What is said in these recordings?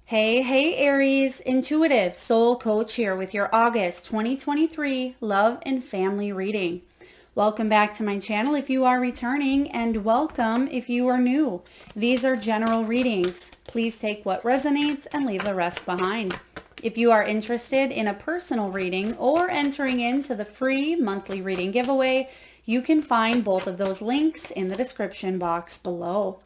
Hey, Aries, intuitive soul coach here with your August 2023 love and family reading. Welcome back to my channel if you are returning, and welcome if you are new. These are general readings. Please take what resonates and leave the rest behind. If you are interested in a personal reading or entering into the free monthly reading giveaway, you can find both of those links in the description box below.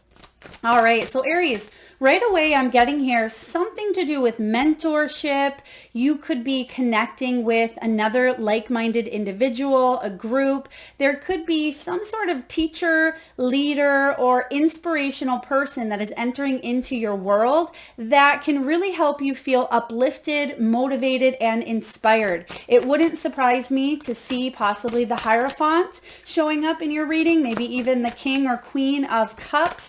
All right, so Aries, right away I'm getting here something to do with mentorship. You could be connecting with another like-minded individual, a group. There could be some sort of teacher, leader, or inspirational person that is entering into your world that can really help you feel uplifted, motivated, and inspired. It wouldn't surprise me to see possibly the Hierophant showing up in your reading, maybe even the King or Queen of Cups,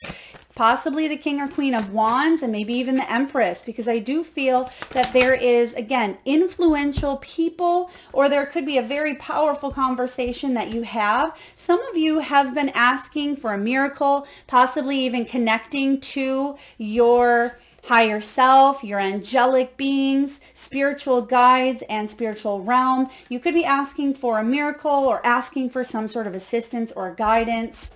possibly the King or Queen of Wands, and maybe even the Empress, because I do feel that there is, again, influential people, or there could be a very powerful conversation that you have. Some of you have been asking for a miracle, possibly even connecting to your higher self, your angelic beings, spiritual guides, and spiritual realm. You could be asking for a miracle or asking for some sort of assistance or guidance.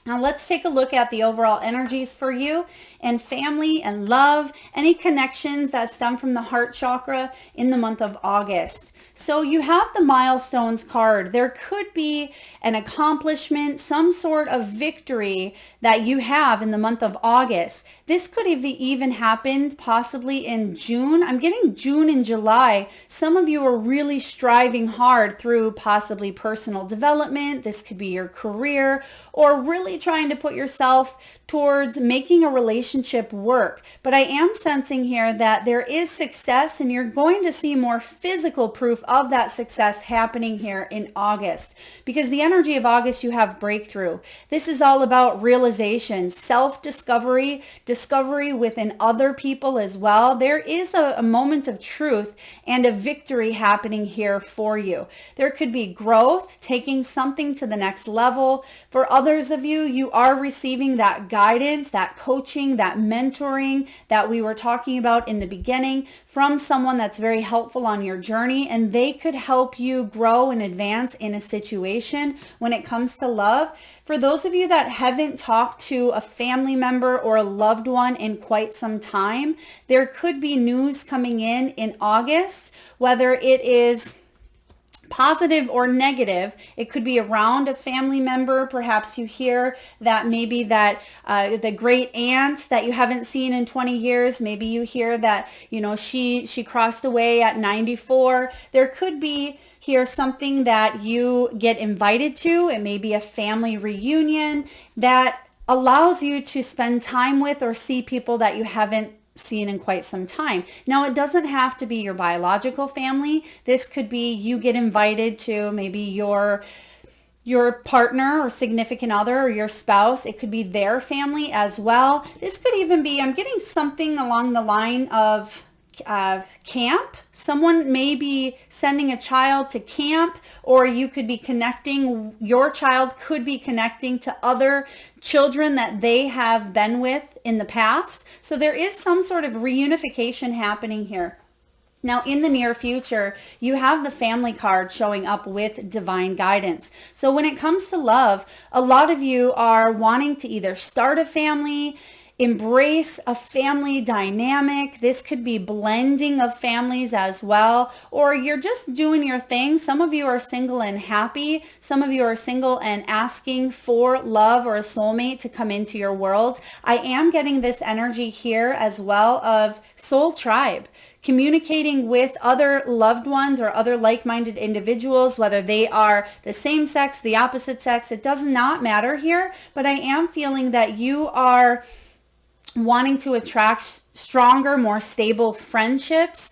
Now let's take a look at the overall energies for you and family and love, any connections that stem from the heart chakra in the month of August. So you have the milestones card. There could be an accomplishment, some sort of victory that you have in the month of August. This could have even happened possibly in June. I'm getting June and July. Some of you are really striving hard through possibly personal development. This could be your career, or really trying to put yourself towards making a relationship work. But I am sensing here that there is success, and you're going to see more physical proof of that success happening here in August, because the energy of August, you have breakthrough. This is all about realization, self-discovery, discovery within other people as well. There is a moment of truth and a victory happening here for you. There could be growth, taking something to the next level. For others of you, you are receiving that guidance, that coaching, that mentoring that we were talking about in the beginning from someone that's very helpful on your journey, and they could help you grow and advance in a situation when it comes to love. For those of you that haven't talked to a family member or a loved one in quite some time, there could be news coming in August, whether it is positive or negative. It could be around a family member. Perhaps you hear that maybe that the great aunt that you haven't seen in 20 years, maybe you hear that, you know, she crossed away at 94. There could be here something that you get invited to. It may be a family reunion that allows you to spend time with or see people that you haven't seen in quite some time. Now, it doesn't have to be your biological family. This could be you get invited to maybe your partner or significant other or your spouse. It could be their family as well. This could even be, I'm getting something along the line of camp. Someone may be sending a child to camp, or you could be connecting, your child could be connecting to other children that they have been with in the past. So there is some sort of reunification happening here. Now, in the near future, you have the family card showing up with divine guidance. So when it comes to love, a lot of you are wanting to either start a family, embrace a family dynamic. This could be blending of families as well, or you're just doing your thing. Some of you are single and happy. Some of you are single and asking for love or a soulmate to come into your world. I am getting this energy here as well of soul tribe, communicating with other loved ones or other like-minded individuals, whether they are the same sex, the opposite sex, it does not matter here. But I am feeling that you are wanting to attract stronger, more stable friendships,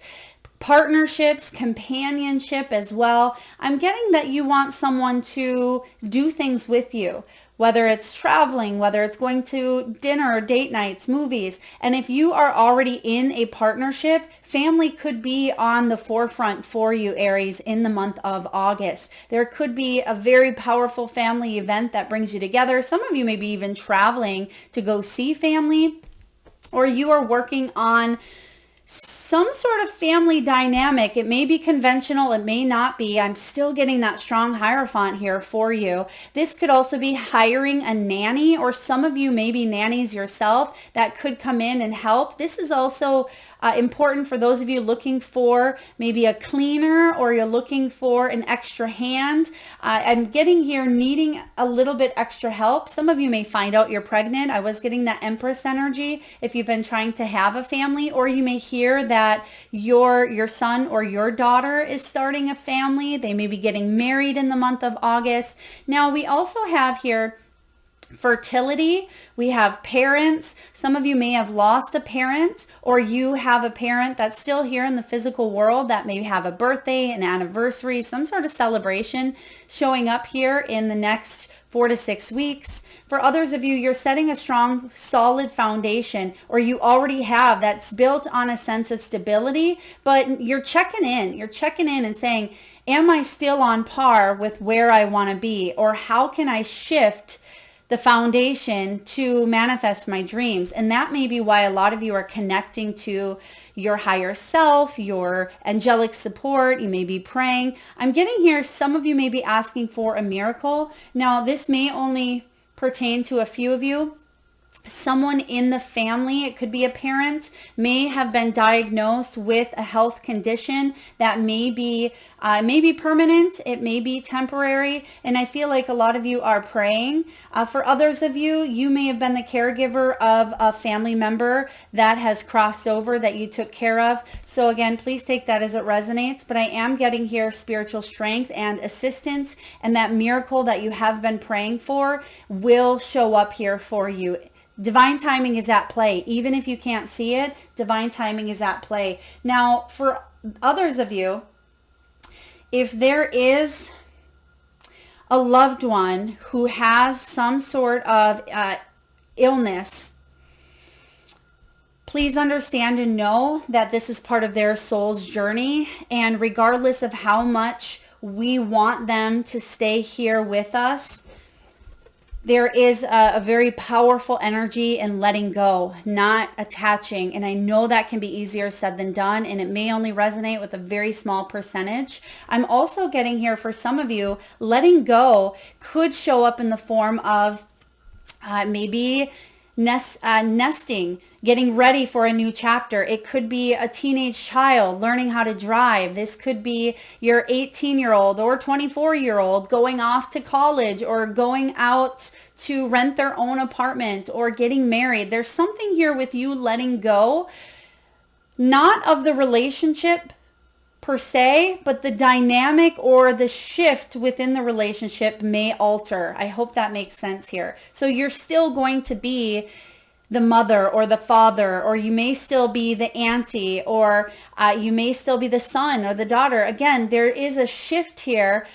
partnerships, companionship as well. I'm getting that you want someone to do things with you, whether it's traveling, whether it's going to dinner, date nights, movies. And if you are already in a partnership, family could be on the forefront for you, Aries, in the month of August. There could be a very powerful family event that brings you together. Some of you may be even traveling to go see family, or you are working on some sort of family dynamic. It may be conventional, it may not be. I'm still getting that strong Hierophant here for you. This could also be hiring a nanny, or some of you may be nannies yourself that could come in and help. This is also important for those of you looking for maybe a cleaner, or you're looking for an extra hand. I'm getting here needing a little bit extra help. Some of you may find out you're pregnant. I was getting that Empress energy if you've been trying to have a family, or you may hear that your son or your daughter is starting a family. They may be getting married in the month of August. Now we also have here fertility. We have parents. Some of you may have lost a parent, or you have a parent that's still here in the physical world that may have a birthday, an anniversary, some sort of celebration showing up here in the next 4 to 6 weeks. For others of you, you're setting a strong, solid foundation, or you already have, that's built on a sense of stability, but you're checking in. You're checking in and saying, am I still on par with where I want to be? Or how can I shift the foundation to manifest my dreams? And that may be why a lot of you are connecting to your higher self, your angelic support. You may be praying. I'm getting here, some of you may be asking for a miracle. Now, this may only pertain to a few of you. Someone in the family, it could be a parent, may have been diagnosed with a health condition that may be permanent, it may be temporary, and I feel like a lot of you are praying. For others of you, you may have been the caregiver of a family member that has crossed over that you took care of. So again, please take that as it resonates, but I am getting here spiritual strength and assistance, and that miracle that you have been praying for will show up here for you. Divine timing is at play. Even if you can't see it, divine timing is at play. Now, for others of you, if there is a loved one who has some sort of illness, please understand and know that this is part of their soul's journey. And regardless of how much we want them to stay here with us, there is a very powerful energy in letting go, not attaching. And I know that can be easier said than done, and it may only resonate with a very small percentage. I'm also getting here for some of you, letting go could show up in the form of maybe nesting, getting ready for a new chapter. It could be a teenage child learning how to drive. This could be your 18-year-old or 24-year-old going off to college, or going out to rent their own apartment, or getting married. There's something here with you letting go, not of the relationship per se, but the dynamic or the shift within the relationship may alter. I hope that makes sense here. So you're still going to be the mother or the father, or you may still be the auntie, or you may still be the son or the daughter. Again, there is a shift here.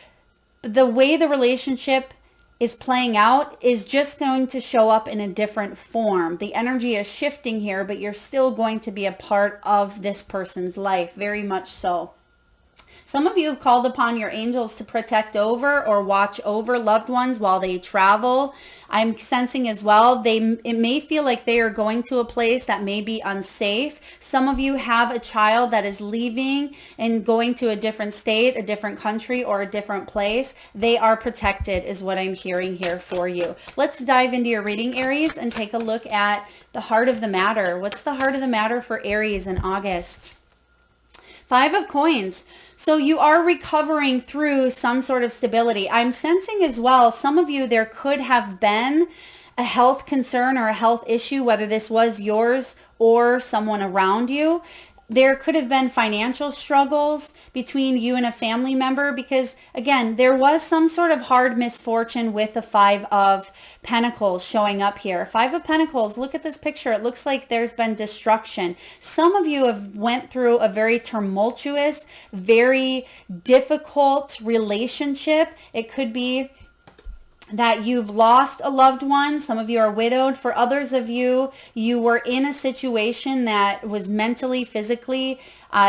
The way the relationship is playing out is just going to show up in a different form. The energy is shifting here, but you're still going to be a part of this person's life, very much so. Some of you have called upon your angels to protect over or watch over loved ones while they travel. I'm sensing as well, it may feel like they are going to a place that may be unsafe. Some of you have a child that is leaving and going to a different state, a different country, or a different place. They are protected is what I'm hearing here for you. Let's dive into your reading, Aries, and take a look at the heart of the matter. What's the heart of the matter for Aries in August? 5 of Coins. So you are recovering through some sort of stability. I'm sensing as well, some of you, there could have been a health concern or a health issue, whether this was yours or someone around you. There could have been financial struggles between you and a family member, because again, there was some sort of hard misfortune with the 5 of Pentacles showing up here. 5 of Pentacles, look at this picture. It looks like there's been destruction. Some of you have went through a very tumultuous, very difficult relationship. It could be that you've lost a loved one. Some of you are widowed. For others of you, you were in a situation that was mentally, physically,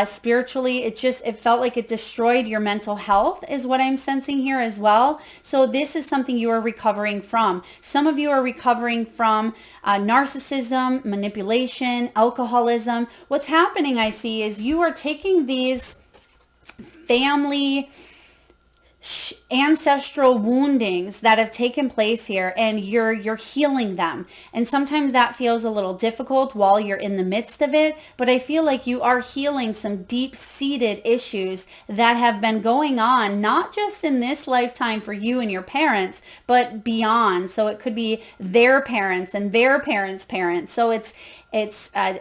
spiritually, it felt like it destroyed your mental health is what I'm sensing here as well. So this is something you are recovering from. Some of you are recovering from narcissism, manipulation, alcoholism. What's happening, I see, is you are taking these family ancestral woundings that have taken place here, and you're healing them. And sometimes that feels a little difficult while you're in the midst of it, but I feel like you are healing some deep-seated issues that have been going on, not just in this lifetime for you and your parents, but beyond. So it could be their parents and their parents' parents. So it's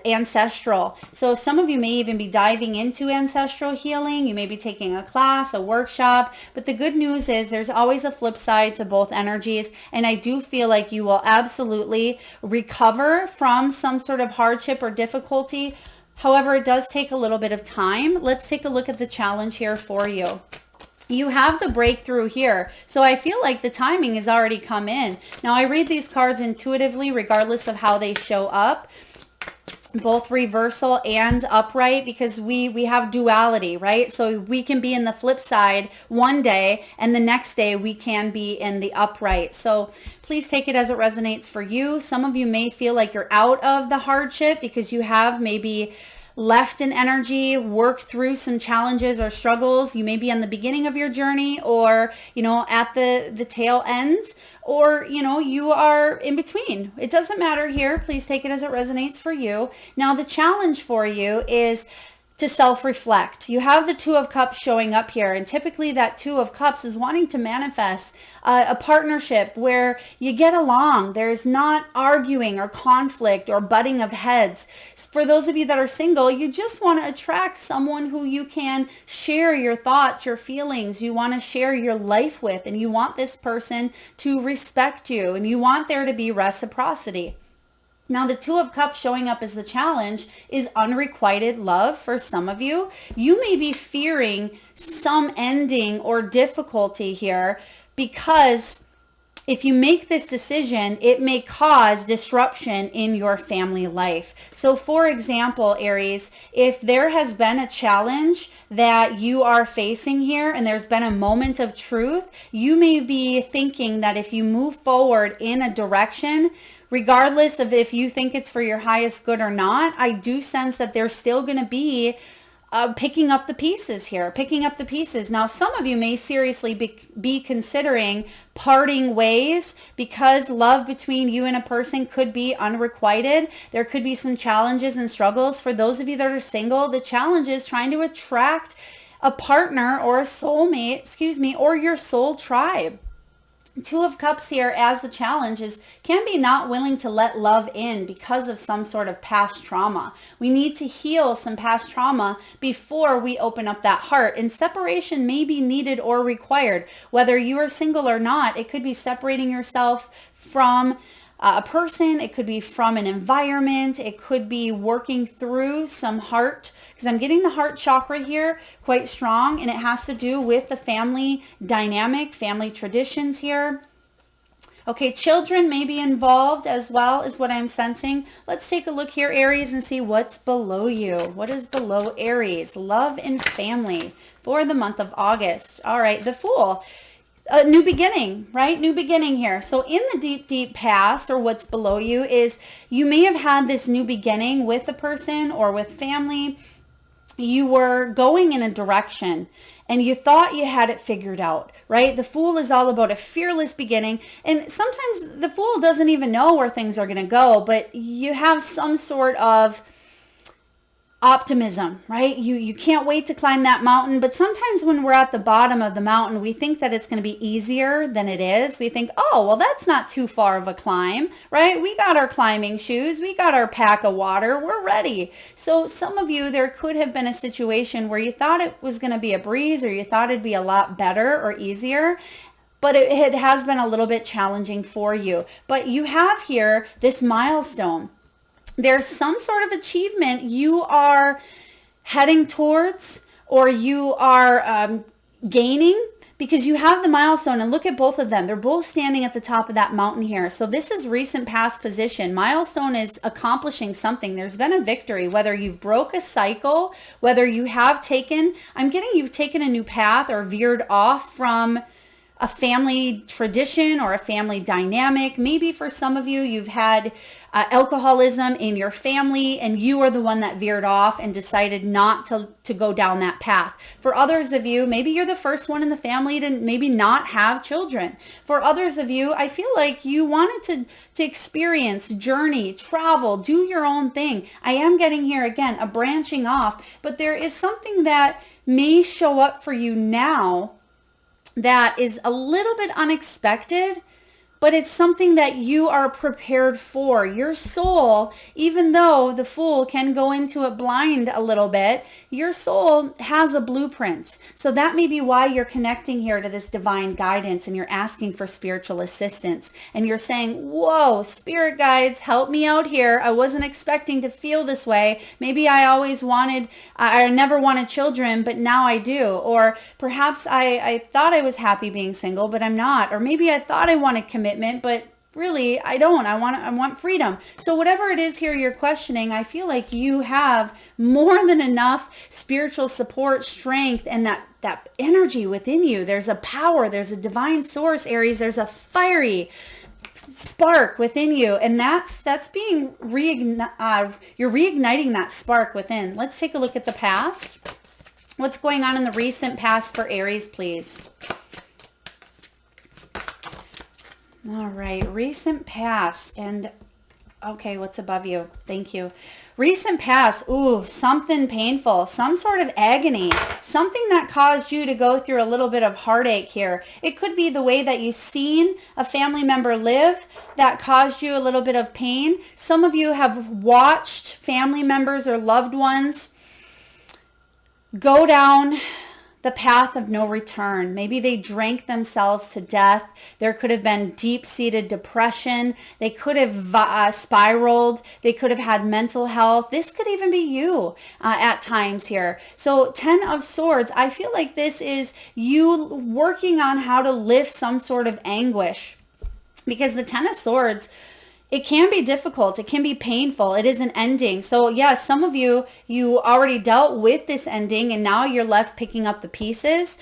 ancestral. So some of you may even be diving into ancestral healing. You may be taking a class, a workshop, but the good news is there's always a flip side to both energies. And I do feel like you will absolutely recover from some sort of hardship or difficulty. However, it does take a little bit of time. Let's take a look at the challenge here for you. You have the breakthrough here. So I feel like the timing has already come in. Now I read these cards intuitively, regardless of how they show up, both reversal and upright, because we have duality, right? So we can be in the flip side one day, and the next day we can be in the upright. So please take it as it resonates for you. Some of you may feel like you're out of the hardship because you have maybe left an energy, worked through some challenges or struggles. You may be on the beginning of your journey, or, at the tail end, or, you are in between. It doesn't matter here. Please take it as it resonates for you. Now, the challenge for you is to self-reflect. You have the Two of Cups showing up here, and typically that Two of Cups is wanting to manifest a partnership where you get along. There's not arguing or conflict or butting of heads. For those of you that are single, you just want to attract someone who you can share your thoughts, your feelings, you want to share your life with, and you want this person to respect you, and you want there to be reciprocity. Now, the Two of Cups showing up as the challenge is unrequited love for some of you. You may be fearing some ending or difficulty here because if you make this decision, it may cause disruption in your family life. So for example, Aries, if there has been a challenge that you are facing here and there's been a moment of truth, you may be thinking that if you move forward in a direction, regardless of if you think it's for your highest good or not, I do sense that there's still going to be picking up the pieces here, picking up the pieces. Now, some of you may seriously be considering parting ways because love between you and a person could be unrequited. There could be some challenges and struggles. For those of you that are single, the challenge is trying to attract a partner or a soulmate, or your soul tribe. Two of Cups here as the challenge can be not willing to let love in because of some sort of past trauma. We need to heal some past trauma before we open up that heart, and separation may be needed or required. Whether you are single or not, it could be separating yourself from a person, it could be from an environment, it could be working through some heart, because I'm getting the heart chakra here quite strong, and it has to do with the family dynamic, family traditions here. Okay, children may be involved as well, is what I'm sensing. Let's take a look here, Aries, and see what's below you. What is below Aries? Love and family for the month of August. All right, the Fool. A new beginning, right? New beginning here. So in the deep, deep past, or what's below you, is you may have had this new beginning with a person or with family. You were going in a direction and you thought you had it figured out, right? The Fool is all about a fearless beginning. And sometimes the Fool doesn't even know where things are going to go, but you have some sort of optimism, right? You can't wait to climb that mountain. But sometimes when we're at the bottom of the mountain, we think that it's going to be easier than it is. We think, oh, well, that's not too far of a climb, right? We got our climbing shoes. We got our pack of water. We're ready. So some of you, there could have been a situation where you thought it was going to be a breeze, or you thought it'd be a lot better or easier, but it has been a little bit challenging for you. But you have here this milestone. There's some sort of achievement you are heading towards, or you are gaining, because you have the milestone, and look at both of them. They're both standing at the top of that mountain here. So this is recent past position. Milestone is accomplishing something. There's been a victory, whether you've broke a cycle, whether you have taken, I'm getting you've taken a new path or veered off from a family tradition or a family dynamic. Maybe for some of you, you've had alcoholism in your family and you are the one that veered off and decided not to go down that path. For others of you, maybe you're the first one in the family to maybe not have children. For others of you, I feel like you wanted to experience, journey, travel, do your own thing. I am getting here again, a branching off, but there is something that may show up for you now that is a little bit unexpected, but it's something that you are prepared for. Your soul, even though the Fool can go into it blind a little bit, your soul has a blueprint. So that may be why you're connecting here to this divine guidance and you're asking for spiritual assistance. And you're saying, whoa, spirit guides, help me out here. I wasn't expecting to feel this way. Maybe I never wanted children, but now I do. Or perhaps I thought I was happy being single, but I'm not. Or maybe I thought I wanted commitment, but really I don't. I want freedom. So whatever it is here you're questioning, I feel like you have more than enough spiritual support, strength, and that energy within you. There's a power, there's a divine source, Aries. There's a fiery spark within you, and that's being you're reigniting that spark within. Let's take a look at the past. What's going on in the recent past for Aries, please? All right, recent past, and okay, what's above you? Thank you. Recent past, ooh, something painful, some sort of agony, something that caused you to go through a little bit of heartache here. It could be the way that you've seen a family member live that caused you a little bit of pain. Some of you have watched family members or loved ones go down the path of no return. Maybe they drank themselves to death. There could have been deep-seated depression. They could have spiraled. They could have had mental health. This could even be you at times here. So 10 of Swords, I feel like this is you working on how to lift some sort of anguish, because the 10 of Swords, it can be difficult. It can be painful. It is an ending. So yes, some of you already dealt with this ending and now you're left picking up the pieces.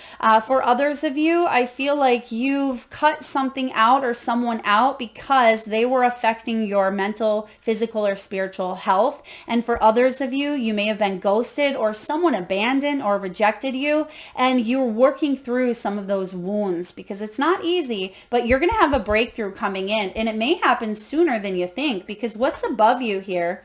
For others of you, I feel like you've cut something out or someone out because they were affecting your mental, physical, or spiritual health. And for others of you, you may have been ghosted or someone abandoned or rejected you, and you're working through some of those wounds because it's not easy, but you're going to have a breakthrough coming in, and it may happen sooner than you think, because what's above you here,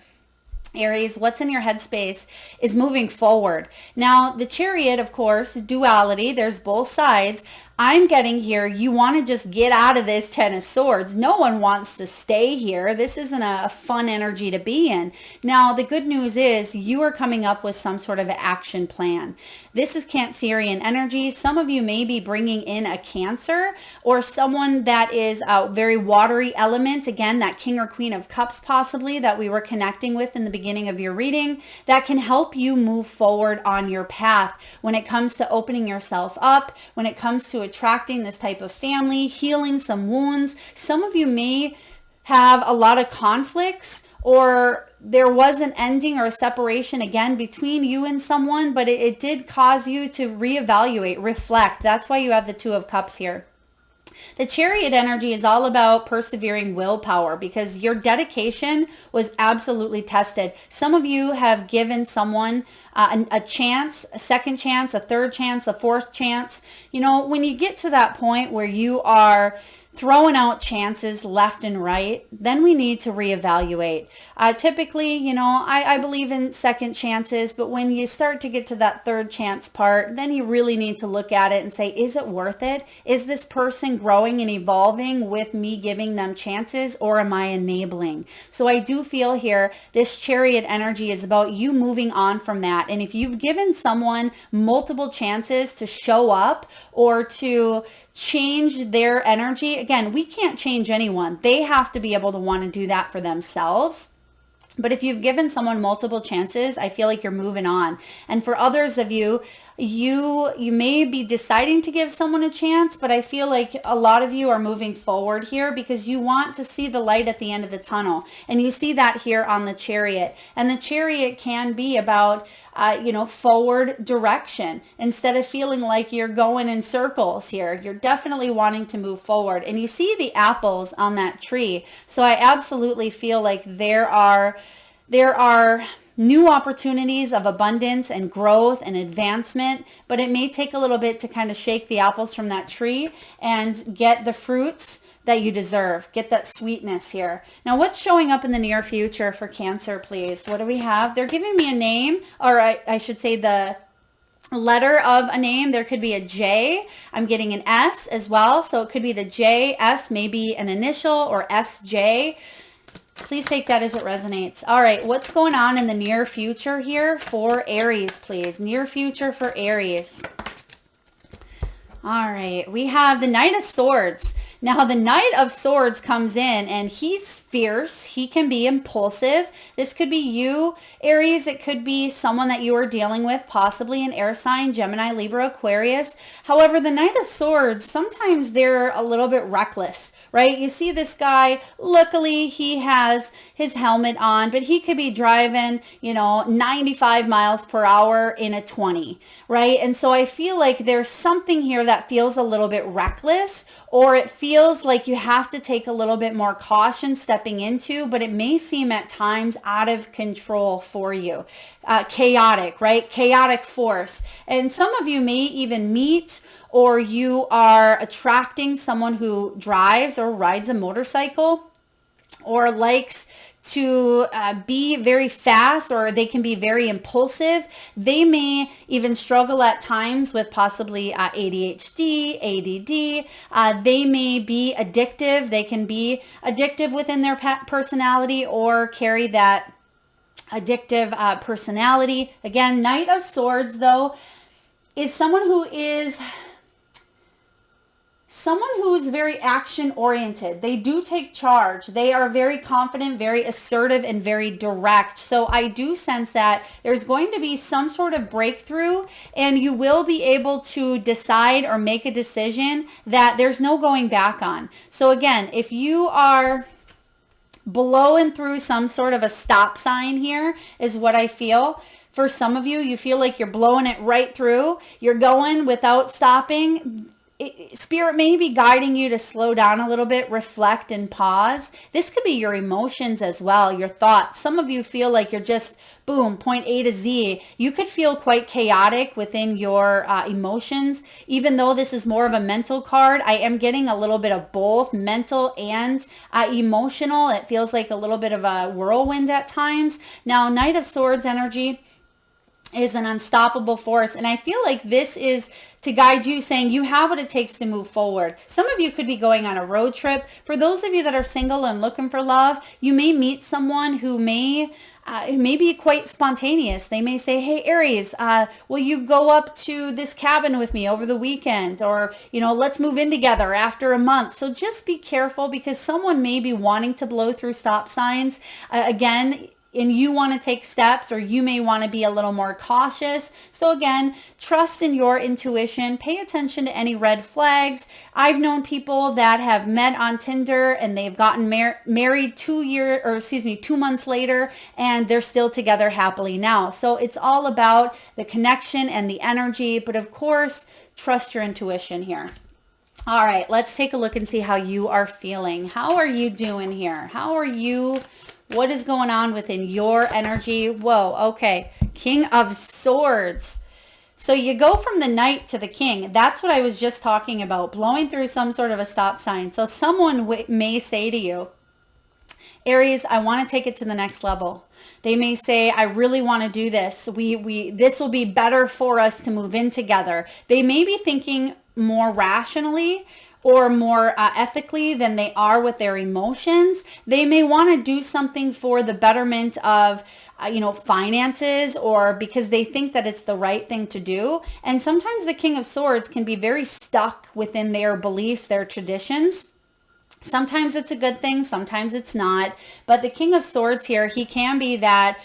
Aries, what's in your headspace is moving forward. Now, the Chariot, of course, duality, there's both sides. I'm getting here, you want to just get out of this 10 of Swords. No one wants to stay here. This isn't a fun energy to be in. Now, the good news is you are coming up with some sort of action plan. This is Cancerian energy. Some of you may be bringing in a Cancer or someone that is a very watery element. Again, that King or Queen of Cups possibly that we were connecting with in the beginning of your reading, that can help you move forward on your path when it comes to opening yourself up, when it comes to attracting this type of family, healing some wounds. Some of you may have a lot of conflicts, or there was an ending or a separation again between you and someone, but it did cause you to reevaluate, reflect. That's why you have the Two of Cups here. The Chariot energy is all about persevering willpower because your dedication was absolutely tested. Some of you have given someone a chance, a second chance, a third chance, a fourth chance. You know, when you get to that point where you are throwing out chances left and right, then we need to reevaluate. Typically, you know, I believe in second chances, but when you start to get to that third chance part, then you really need to look at it and say, is it worth it? Is this person growing and evolving with me giving them chances, or am I enabling? So I do feel here, this Chariot energy is about you moving on from that. And if you've given someone multiple chances to show up or to change their energy, again, we can't change anyone. They have to be able to want to do that for themselves. But if you've given someone multiple chances, I feel like you're moving on. And for others of you, you may be deciding to give someone a chance, but I feel like a lot of you are moving forward here because you want to see the light at the end of the tunnel. And you see that here on the Chariot. And the Chariot can be about forward direction instead of feeling like you're going in circles here. You're definitely wanting to move forward. And you see the apples on that tree. So I absolutely feel like there are new opportunities of abundance and growth and advancement, but it may take a little bit to kind of shake the apples from that tree and get the fruits that you deserve. Get that sweetness here. Now, what's showing up in the near future for Cancer, please? What do we have? They're giving me a name, or I should say the letter of a name. There could be a J. I'm getting an S as well. So it could be the J, S, maybe an initial, or SJ. Please take that as it resonates. All right, what's going on in the near future here for Aries, please? Near future for Aries. All right, we have the Knight of Swords. Now, the Knight of Swords comes in and he's fierce. He can be impulsive. This could be you, Aries. It could be someone that you are dealing with, possibly an air sign, Gemini, Libra, Aquarius. However, the Knight of Swords, sometimes they're a little bit reckless, right? You see this guy, luckily he has his helmet on, but he could be driving, 95 miles per hour in a 20, right? And so I feel like there's something here that feels a little bit reckless, or it feels like you have to take a little bit more caution stepping into, but it may seem at times out of control for you. Chaotic, right? Chaotic force. And some of you may even meet or you are attracting someone who drives or rides a motorcycle or likes to be very fast, or they can be very impulsive. They may even struggle at times with possibly ADHD, ADD. They may be addictive. They can be addictive within their personality or carry that addictive personality. Again, Knight of Swords, though, is someone who is very action oriented. They do take charge. They are very confident, very assertive, and very direct. So I do sense that there's going to be some sort of breakthrough, and you will be able to decide or make a decision that there's no going back on. So again, if you are blowing through some sort of a stop sign here is what I feel. For some of you, you feel like you're blowing it right through. You're going without stopping. Spirit may be guiding you to slow down a little bit, reflect and pause. This could be your emotions as well, your thoughts. Some of you feel like you're just, boom, point A to Z. You could feel quite chaotic within your emotions. Even though this is more of a mental card, I am getting a little bit of both mental and emotional. It feels like a little bit of a whirlwind at times. Now, Knight of Swords energy is an unstoppable force. And I feel like this is to guide you, saying you have what it takes to move forward. Some of you could be going on a road trip. For those of you that are single and looking for love, you may meet someone who may be quite spontaneous. They may say, hey, Aries, will you go up to this cabin with me over the weekend? Or, let's move in together after a month. So just be careful, because someone may be wanting to blow through stop signs. Again, and you want to take steps, or you may want to be a little more cautious. So again, trust in your intuition. Pay attention to any red flags. I've known people that have met on Tinder and they've gotten married 2 months later, and they're still together happily now. So it's all about the connection and the energy, but of course, trust your intuition here. All right, let's take a look and see how you are feeling. How are you doing here? How are you? What is going on within your energy? Whoa, okay. King of Swords. So you go from the Knight to the King. That's what I was just talking about, blowing through some sort of a stop sign. So someone may say to you, Aries, I want to take it to the next level. They may say, I really want to do this. This will be better for us to move in together. They may be thinking more rationally or more ethically than they are with their emotions. They may want to do something for the betterment of, finances, or because they think that it's the right thing to do. And sometimes the King of Swords can be very stuck within their beliefs, their traditions. Sometimes it's a good thing, sometimes it's not. But the King of Swords here, he can be that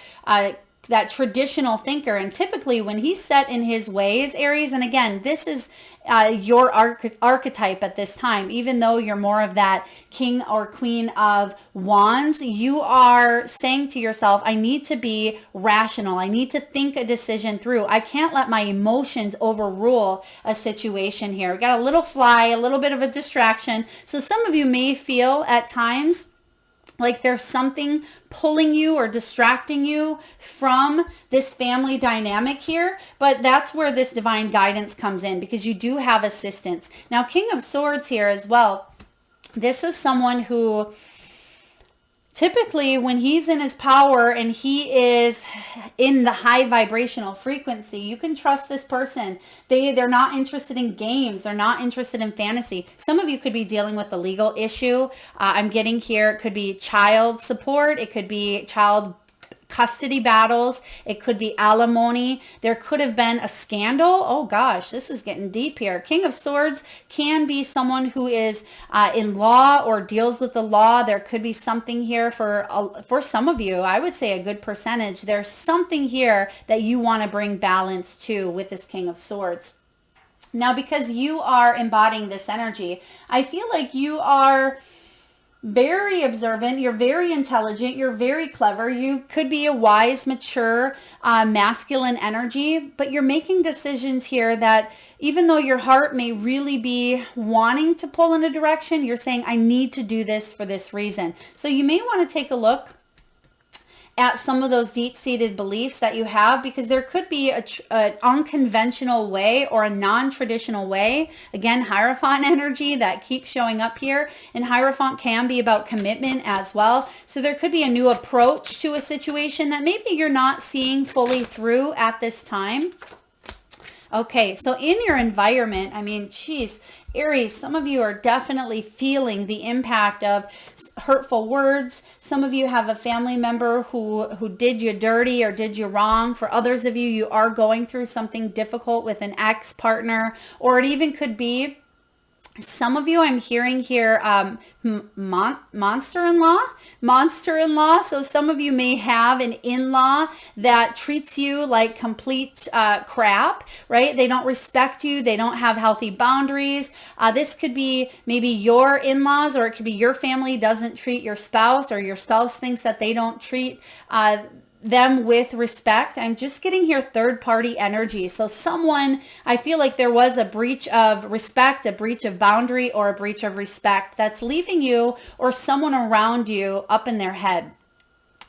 that traditional thinker. And typically when he's set in his ways, Aries, and again, this is your archetype at this time, even though you're more of that king or queen of wands, you are saying to yourself, I need to be rational. I need to think a decision through. I can't let my emotions overrule a situation here. We got a little fly, a little bit of a distraction. So some of you may feel at times like there's something pulling you or distracting you from this family dynamic here, but that's where this divine guidance comes in, because you do have assistance. Now, King of Swords here as well. This is someone who typically when he's in his power and he is in the high vibrational frequency, you can trust this person. They're not interested in games. They're not interested in fantasy. Some of you could be dealing with a legal issue. I'm getting here. It could be child support. It could be child custody battles. It could be alimony. There could have been a scandal. Oh gosh, this is getting deep here. King of Swords can be someone who is in law or deals with the law. There could be something here for some of you. I would say a good percentage. There's something here that you want to bring balance to with this King of Swords. Now, because you are embodying this energy, I feel like you are very observant, you're very intelligent, you're very clever, you could be a wise, mature, masculine energy, but you're making decisions here that even though your heart may really be wanting to pull in a direction, you're saying, I need to do this for this reason. So you may want to take a look at some of those deep-seated beliefs that you have, because there could be an unconventional way or a non-traditional way. Again, Hierophant energy that keeps showing up here, and Hierophant can be about commitment as well. So there could be a new approach to a situation that maybe you're not seeing fully through at this time. Okay, so in your environment, I mean, geez, Aries, some of you are definitely feeling the impact of hurtful words. Some of you have a family member who did you dirty or did you wrong. For others of you, you are going through something difficult with an ex-partner, or it even could be some of you, I'm hearing here, monster-in-law. So some of you may have an in-law that treats you like complete crap, right? They don't respect you. They don't have healthy boundaries. This could be maybe your in-laws, or it could be your family doesn't treat your spouse, or your spouse thinks that they don't treat them with respect. I'm just getting here third party energy. So someone, I feel like there was a breach of respect, a breach of boundary, or a breach of respect that's leaving you or someone around you up in their head.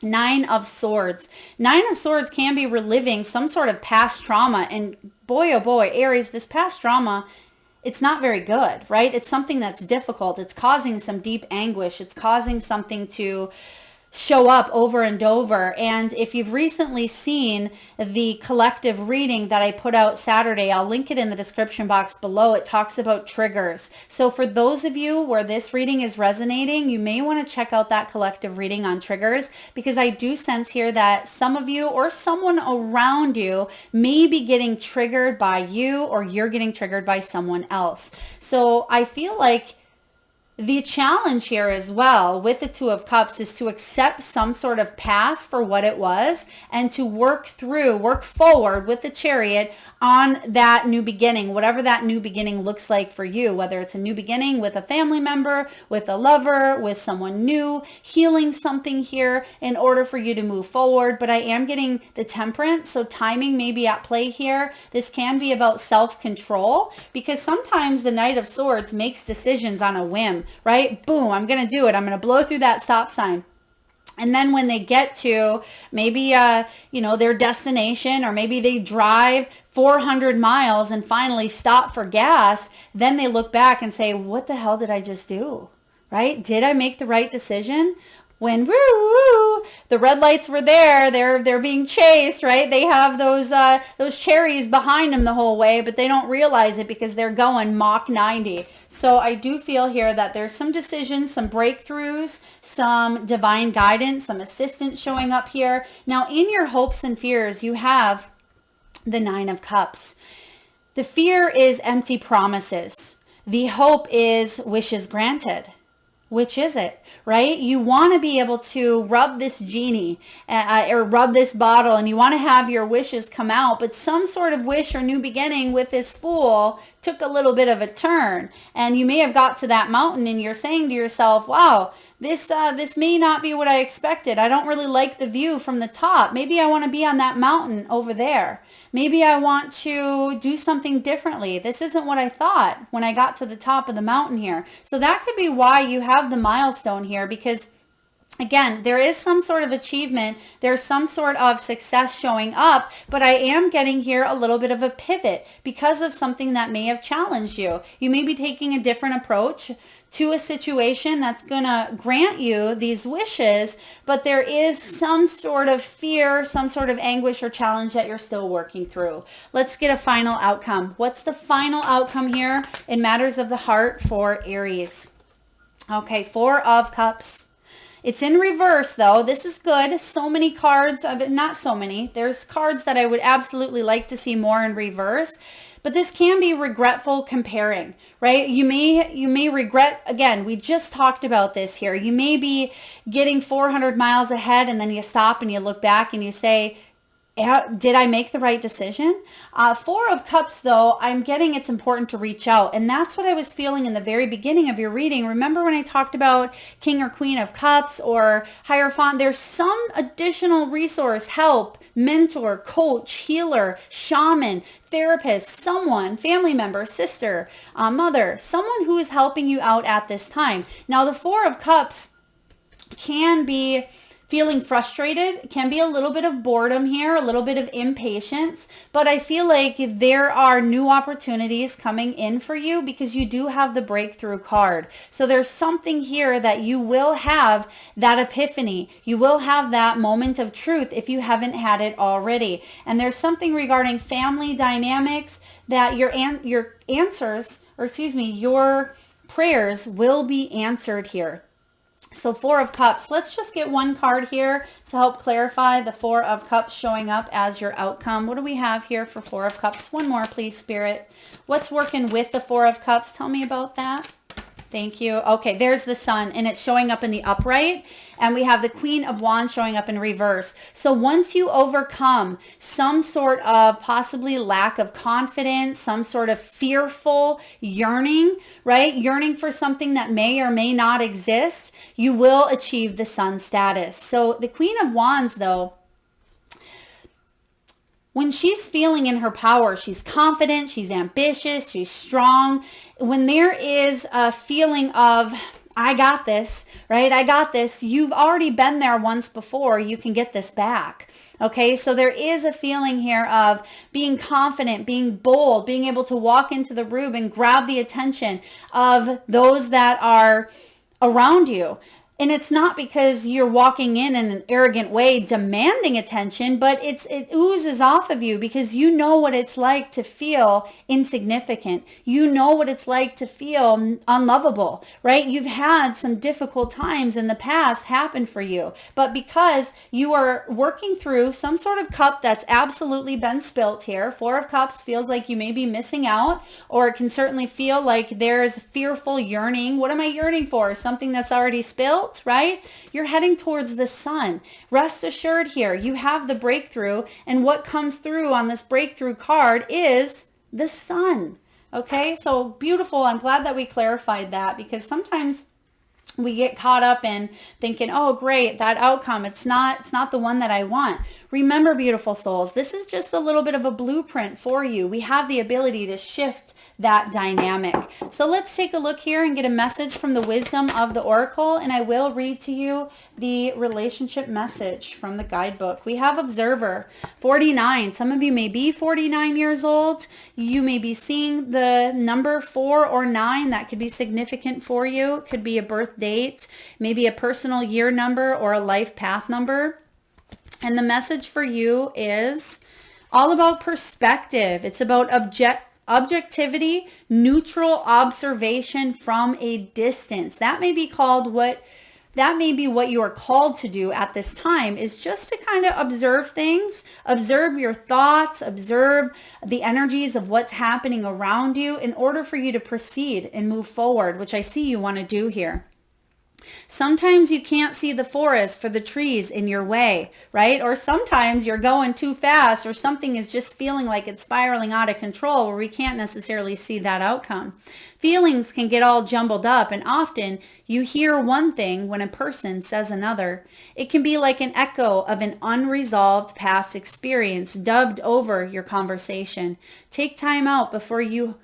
Nine of Swords. Nine of Swords can be reliving some sort of past trauma. And boy, oh boy, Aries, this past trauma, it's not very good, right? It's something that's difficult. It's causing some deep anguish. It's causing something to show up over and over. And if you've recently seen the collective reading that I put out Saturday, I'll link it in the description box below. It talks about triggers. So for those of you where this reading is resonating, you may want to check out that collective reading on triggers, because I do sense here that some of you or someone around you may be getting triggered by you, or you're getting triggered by someone else. So I feel like the challenge here as well with the Two of Cups is to accept some sort of past for what it was, and to work forward with the Chariot on that new beginning, whatever that new beginning looks like for you, whether it's a new beginning with a family member, with a lover, with someone new, healing something here in order for you to move forward. But I am getting the Temperance, so timing may be at play here. This can be about self-control, because sometimes the Knight of Swords makes decisions on a whim, right? Boom, I'm going to do it. I'm going to blow through that stop sign. And then when they get to maybe, their destination, or maybe they drive 400 miles and finally stop for gas, then they look back and say, what the hell did I just do? Right? Did I make the right decision? When the red lights were there, they're being chased, right? They have those cherries behind them the whole way, but they don't realize it because they're going Mach 90. So I do feel here that there's some decisions, some breakthroughs, some divine guidance, some assistance showing up here. Now, in your hopes and fears, you have the Nine of Cups. The fear is empty promises. The hope is wishes granted, Which is it, right? You want to be able to rub this genie or rub this bottle, and you want to have your wishes come out, but some sort of wish or new beginning with this Fool took a little bit of a turn, and you may have got to that mountain and you're saying to yourself, wow, this may not be what I expected. I don't really like the view from the top. Maybe I want to be on that mountain over there. Maybe I want to do something differently. This isn't what I thought when I got to the top of the mountain here. So that could be why you have the milestone here, because again, there is some sort of achievement. There's some sort of success showing up, but I am getting here a little bit of a pivot because of something that may have challenged you. You may be taking a different approach to a situation that's going to grant you these wishes, but there is some sort of fear, some sort of anguish or challenge that you're still working through. Let's get a final outcome. What's the final outcome here in matters of the heart for Aries? Okay, Four of Cups. It's in reverse though. This is good. So many cards, not so many. There's cards that I would absolutely like to see more in reverse. But this can be regretful comparing, right? You may regret, again, we just talked about this here. You may be getting 400 miles ahead and then you stop and you look back and you say, did I make the right decision? Four of Cups, though, I'm getting it's important to reach out. And that's what I was feeling in the very beginning of your reading. Remember when I talked about King or Queen of Cups or Hierophant? There's some additional resource, help, mentor, coach, healer, shaman, therapist, someone, family member, sister, mother, someone who is helping you out at this time. Now, the Four of Cups can be feeling frustrated, can be a little bit of boredom here, a little bit of impatience, but I feel like there are new opportunities coming in for you because you do have the breakthrough card. So there's something here that you will have that epiphany. You will have that moment of truth if you haven't had it already. And there's something regarding family dynamics that your prayers will be answered here. So Four of Cups, let's just get one card here to help clarify the Four of Cups showing up as your outcome. What do we have here for Four of Cups? One more, please, Spirit. What's working with the Four of Cups? Tell me about that. Thank you. Okay, there's the Sun, and it's showing up in the upright, and we have the Queen of Wands showing up in reverse. So once you overcome some sort of possibly lack of confidence, some sort of fearful yearning, right? Yearning for something that may or may not exist, you will achieve the Sun status. So the Queen of Wands, though, when she's feeling in her power, she's confident, she's ambitious, she's strong. When there is a feeling of, I got this, right? I got this. You've already been there once before. You can get this back. Okay, so there is a feeling here of being confident, being bold, being able to walk into the room and grab the attention of those that are around you. And it's not because you're walking in an arrogant way demanding attention, but it oozes off of you because you know what it's like to feel insignificant. You know what it's like to feel unlovable, right? You've had some difficult times in the past happen for you, but because you are working through some sort of cup that's absolutely been spilt here, Four of Cups feels like you may be missing out, or it can certainly feel like there's fearful yearning. What am I yearning for? Something that's already spilled? Right? You're heading towards the Sun. Rest assured here, you have the breakthrough, and what comes through on this breakthrough card is the Sun. Okay, so beautiful. I'm glad that we clarified that, because sometimes we get caught up in thinking, oh, great, that outcome, it's not the one that I want. Remember, beautiful souls, this is just a little bit of a blueprint for you. We have the ability to shift that dynamic. So let's take a look here and get a message from the wisdom of the Oracle, and I will read to you the relationship message from the guidebook. We have Observer 49. Some of you may be 49 years old. You may be seeing the number 4 or 9. That could be significant for you. It could be a birth date, maybe a personal year number or a life path number. And the message for you is all about perspective. It's about objectivity, neutral observation from a distance. That may be what you are called to do at this time, is just to kind of observe things, observe your thoughts, observe the energies of what's happening around you in order for you to proceed and move forward, which I see you want to do here. Sometimes you can't see the forest for the trees in your way, right? Or sometimes you're going too fast or something is just feeling like it's spiraling out of control where we can't necessarily see that outcome. Feelings can get all jumbled up, and often you hear one thing when a person says another. It can be like an echo of an unresolved past experience dubbed over your conversation. Take time out before you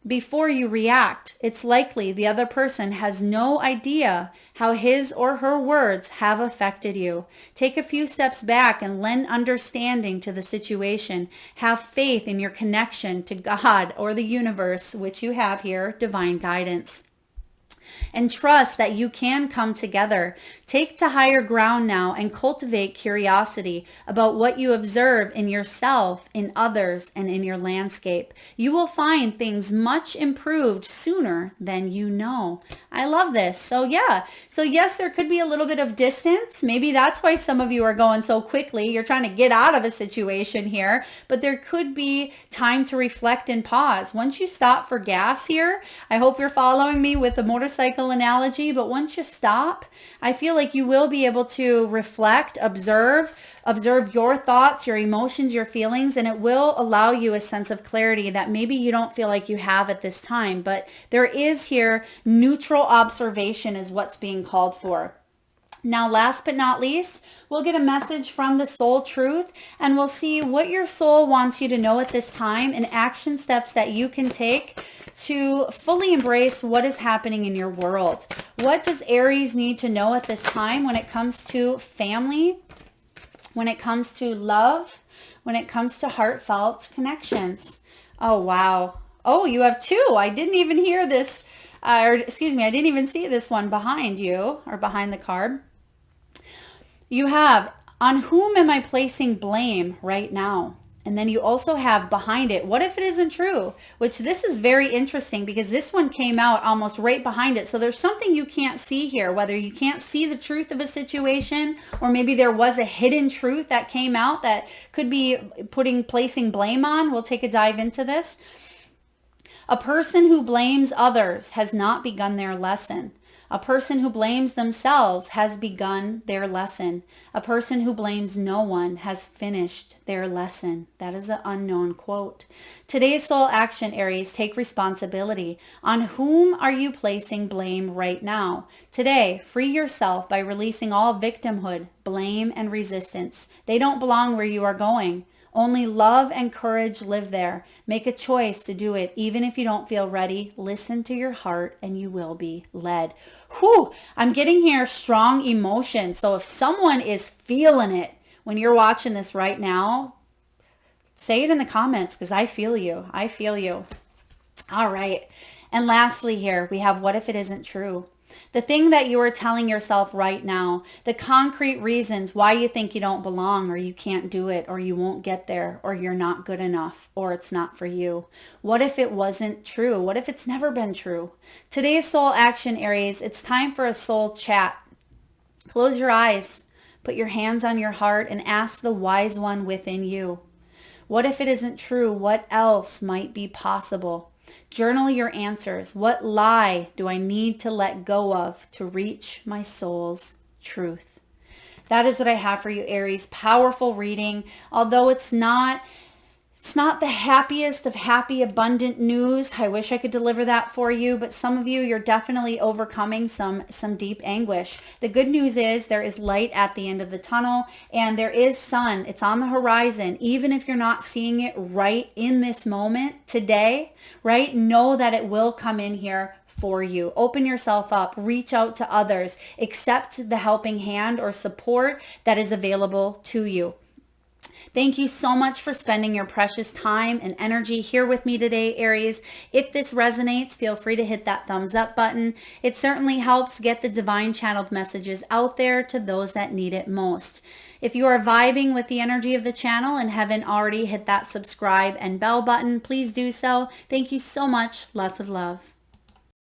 react. It's likely the other person has no idea how his or her words have affected you. Take a few steps back and lend understanding to the situation. Have faith in your connection to God or the universe, which you have here, divine guidance. And trust that you can come together. Take to higher ground now and cultivate curiosity about what you observe in yourself, in others, and in your landscape. You will find things much improved sooner than you know. I love this. So yes, there could be a little bit of distance. Maybe that's why some of you are going so quickly. You're trying to get out of a situation here, but there could be time to reflect and pause. Once you stop for gas here, I hope you're following me with the motorcycle analogy, but once you stop, I feel like you will be able to reflect, observe your thoughts, your emotions, your feelings, and it will allow you a sense of clarity that maybe you don't feel like you have at this time. But there is here neutral observation is what's being called for. Now, last but not least, we'll get a message from the soul truth, and we'll see what your soul wants you to know at this time and action steps that you can take to fully embrace what is happening in your world. What does Aries need to know at this time when it comes to family, when it comes to love, when it comes to heartfelt connections? Oh, wow. Oh, you have two. I didn't even hear this, I didn't even see this one behind you or behind the card. You have, on whom am I placing blame right now? And then you also have behind it, what if it isn't true? Which this is very interesting because this one came out almost right behind it. So there's something you can't see here, whether you can't see the truth of a situation, or maybe there was a hidden truth that came out that could be placing blame on. We'll take a dive into this. A person who blames others has not begun their lesson. A person who blames themselves has begun their lesson. A person who blames no one has finished their lesson. That is an unknown quote. Today's soul action, Aries, take responsibility. On whom are you placing blame right now? Today, free yourself by releasing all victimhood, blame, and resistance. They don't belong where you are going. Only love and courage live there. Make a choice to do it, even if you don't feel ready. Listen to your heart and you will be led. Whew, I'm getting here strong emotion. So if someone is feeling it when you're watching this right now, say it in the comments because I feel you. I feel you. All right. And lastly here, we have what if it isn't true? The thing that you are telling yourself right now, the concrete reasons why you think you don't belong or you can't do it or you won't get there or you're not good enough or it's not for you. What if it wasn't true? What if it's never been true? Today's soul action, Aries, it's time for a soul chat. Close your eyes, put your hands on your heart and ask the wise one within you. What if it isn't true? What else might be possible? Journal your answers. What lie do I need to let go of to reach my soul's truth? That is what I have for you, Aries. Powerful reading. Although it's not the happiest of happy, abundant news. I wish I could deliver that for you, but some of you, you're definitely overcoming some deep anguish. The good news is there is light at the end of the tunnel and there is sun. It's on the horizon. Even if you're not seeing it right in this moment today, right? Know that it will come in here for you. Open yourself up, reach out to others, accept the helping hand or support that is available to you. Thank you so much for spending your precious time and energy here with me today, Aries. If this resonates, feel free to hit that thumbs up button. It certainly helps get the divine channeled messages out there to those that need it most. If you are vibing with the energy of the channel and haven't already hit that subscribe and bell button, please do so. Thank you so much. Lots of love.